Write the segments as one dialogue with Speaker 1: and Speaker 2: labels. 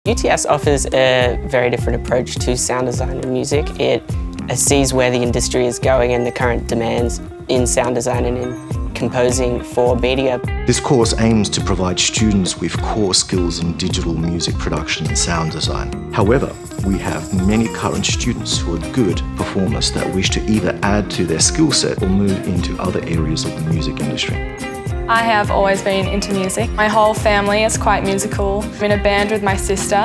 Speaker 1: UTS offers a very different approach to sound design and music. It sees where the industry is going and the current demands in sound design and in composing for media.
Speaker 2: This course aims to provide students with core skills in digital music production and sound design. However, we have many current students who are good performers that wish to either add to their skill set or move into other areas of the music industry.
Speaker 3: I have always been into music. My whole family is quite musical. I'm in a band with my sister,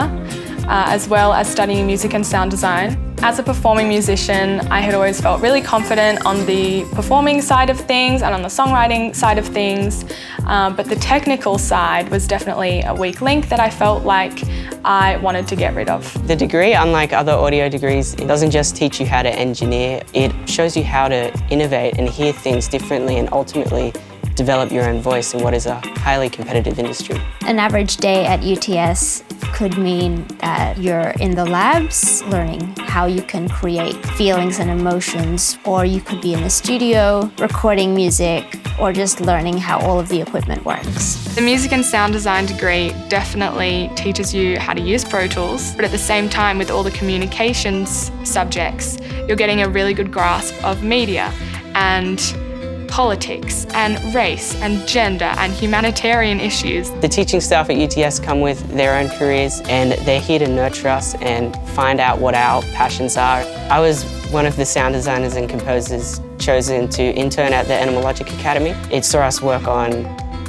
Speaker 3: as well as studying music and sound design. As a performing musician, I had always felt really confident on the performing side of things and on the songwriting side of things, but the technical side was definitely a weak link that I felt like I wanted to get rid of.
Speaker 1: The degree, unlike other audio degrees, it doesn't just teach you how to engineer, it shows you how to innovate and hear things differently and ultimately develop your own voice in what is a highly competitive industry.
Speaker 4: An average day at UTS could mean that you're in the labs learning how you can create feelings and emotions, or you could be in the studio recording music, or just learning how all of the equipment works.
Speaker 3: The music and sound design degree definitely teaches you how to use Pro Tools, but at the same time with all the communications subjects, you're getting a really good grasp of media and politics and race and gender and humanitarian issues.
Speaker 1: The teaching staff at UTS come with their own careers and they're here to nurture us and find out what our passions are. I was one of the sound designers and composers chosen to intern at the Etymologic Academy. It saw us work on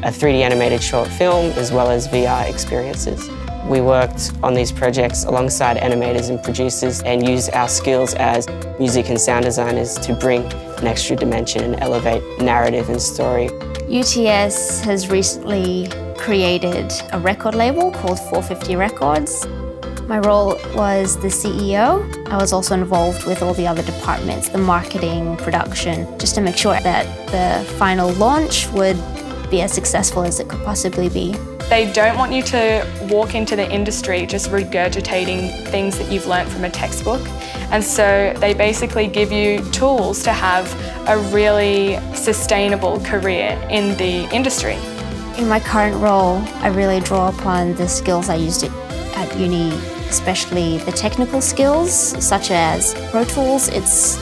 Speaker 1: a 3D animated short film as well as VR experiences. We worked on these projects alongside animators and producers and used our skills as music and sound designers to bring an extra dimension and elevate narrative and story.
Speaker 4: UTS has recently created a record label called 450 Records. My role was the CEO. I was also involved with all the other departments, the marketing, production, just to make sure that the final launch would be as successful as it could possibly be.
Speaker 3: They don't want you to walk into the industry just regurgitating things that you've learnt from a textbook. And so they basically give you tools to have a really sustainable career in the industry.
Speaker 4: In my current role, I really draw upon the skills I used at uni, especially the technical skills, such as Pro Tools. It's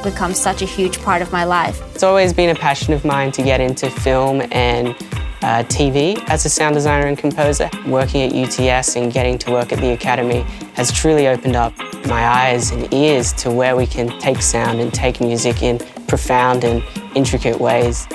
Speaker 4: become such a huge part of my life.
Speaker 1: It's always been a passion of mine to get into film and TV as a sound designer and composer. Working at UTS and getting to work at the Academy has truly opened up my eyes and ears to where we can take sound and take music in profound and intricate ways.